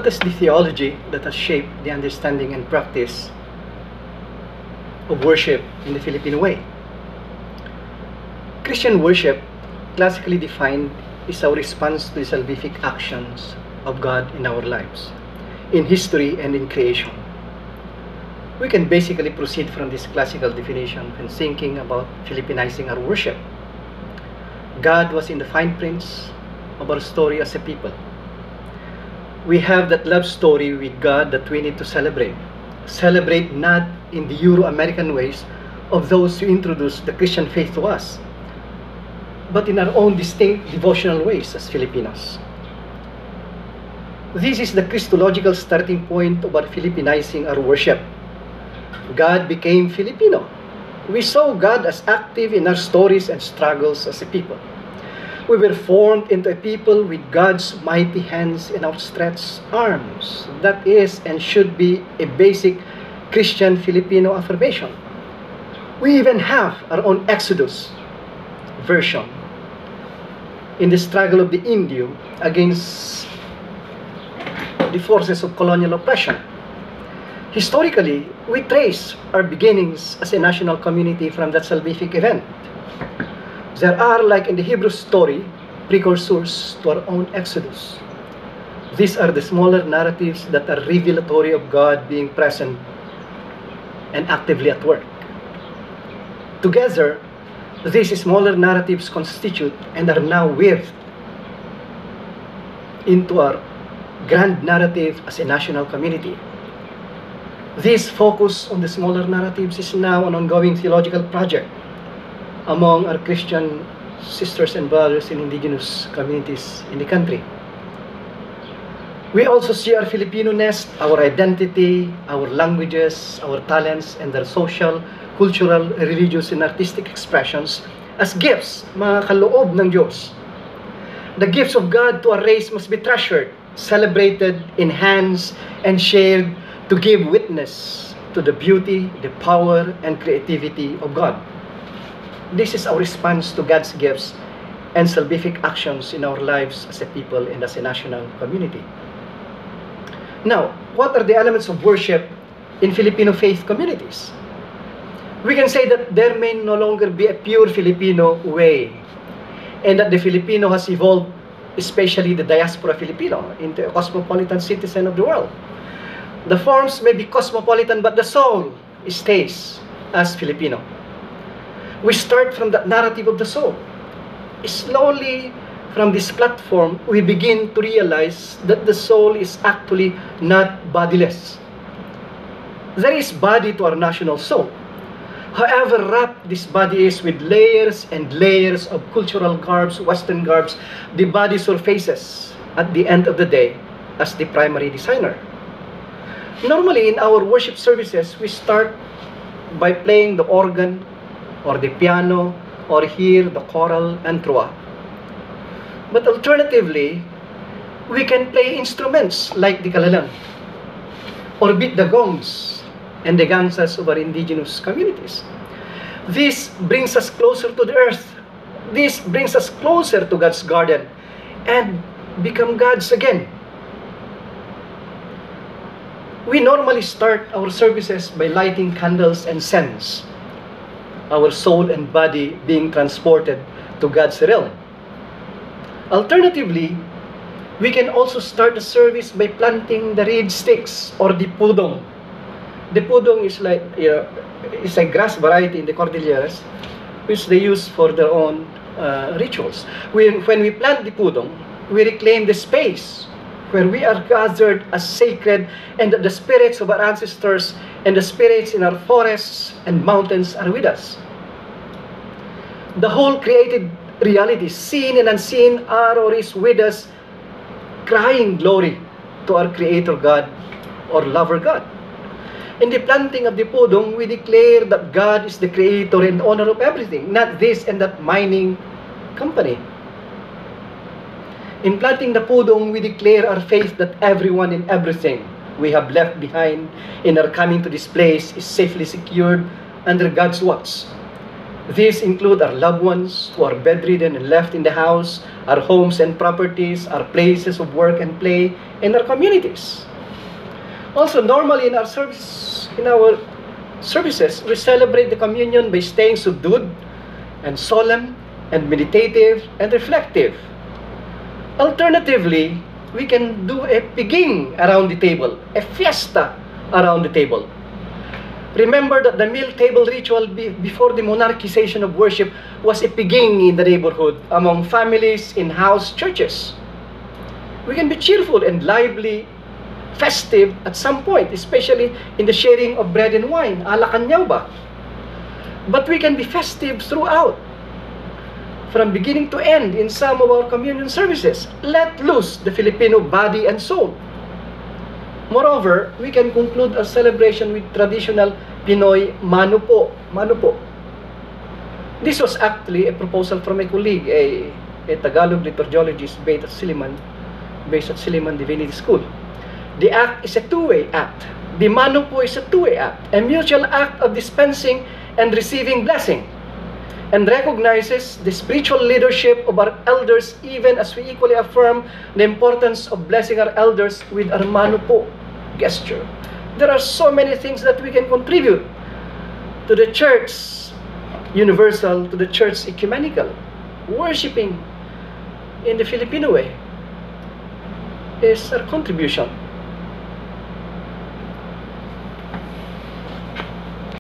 What is the theology that has shaped the understanding and practice of worship in the Filipino way? Christian worship, classically defined, is our response to the salvific actions of God in our lives, in history and in creation. We can basically proceed from this classical definition when thinking about Filipinizing our worship. God was in the fine prints of our story as a people. We have that love story with God that we need to celebrate. Celebrate not in the Euro-American ways of those who introduced the Christian faith to us, but in our own distinct devotional ways as Filipinos. This is the Christological starting point of our Filipinizing our worship. God became Filipino. We saw God as active in our stories and struggles as a people. We were formed into a people with God's mighty hands and outstretched arms. That is and should be a basic Christian Filipino affirmation. We even have our own Exodus version in the struggle of the Indio against the forces of colonial oppression. Historically, we trace our beginnings as a national community from that salvific event. There are, like in the Hebrew story, precursors to our own Exodus. These are the smaller narratives that are revelatory of God being present and actively at work. Together, these smaller narratives constitute and are now weaved into our grand narrative as a national community. This focus on the smaller narratives is now an ongoing theological project among our Christian sisters and brothers in indigenous communities in the country. We also see our Filipino-ness, our identity, our languages, our talents, and their social, cultural, religious, and artistic expressions as gifts, mga kaloob ng Diyos. The gifts of God to our race must be treasured, celebrated, enhanced, and shared to give witness to the beauty, the power, and creativity of God. This is our response to God's gifts and salvific actions in our lives as a people and as a national community. Now, what are the elements of worship in Filipino faith communities? We can say that there may no longer be a pure Filipino way, and that the Filipino has evolved, especially the diaspora Filipino, into a cosmopolitan citizen of the world. The forms may be cosmopolitan, but the soul stays as Filipino. We start from that narrative of the soul. Slowly, from this platform, we begin to realize that the soul is actually not bodiless. There is body to our national soul. However wrapped this body is with layers and layers of cultural garbs, Western garbs, the body surfaces at the end of the day as the primary designer. Normally, in our worship services, we start by playing the organ or the piano, or here the choral and trua. But alternatively, we can play instruments like the kalalang, or beat the gongs and the gansas of our indigenous communities. This brings us closer to the earth. This brings us closer to God's garden and become gods again. We normally start our services by lighting candles and scents, our soul and body being transported to God's realm. Alternatively, we can also start the service by planting the reed sticks or the pudong. The pudong is like it's a grass variety in the Cordilleras, which they use for their own rituals. When we plant the pudong, we reclaim the space where we are gathered as sacred, and that the spirits of our ancestors and the spirits in our forests and mountains are with us. The whole created reality, seen and unseen, are or is with us, crying glory to our Creator God or Lover God. In the planting of the pudong, we declare that God is the creator and owner of everything, not this and that mining company. In planting the pudong, we declare our faith that everyone and everything we have left behind in our coming to this place is safely secured under God's watch. These include our loved ones who are bedridden and left in the house, our homes and properties, our places of work and play, in our communities. Also, normally in our services, we celebrate the communion by staying subdued and solemn and meditative and reflective. Alternatively, we can do a piging around the table, a fiesta around the table. Remember that the meal table ritual before the monarchization of worship was a piging in the neighborhood among families in house churches. We can be cheerful and lively, festive at some point, especially in the sharing of bread and wine. Alakanyaw ba? But we can be festive throughout, from beginning to end in some of our communion services. Let loose the Filipino body and soul. Moreover, we can conclude our celebration with traditional Pinoy mano po. Mano po. This was actually a proposal from a colleague, a Tagalog liturgiologist based at Siliman Divinity School. The act is a two-way act. The mano po is a two-way act, a mutual act of dispensing and receiving blessing, and recognizes the spiritual leadership of our elders, even as we equally affirm the importance of blessing our elders with our mano po gesture. There are so many things that we can contribute to the church universal, to the church ecumenical. Worshipping in the Filipino way is our contribution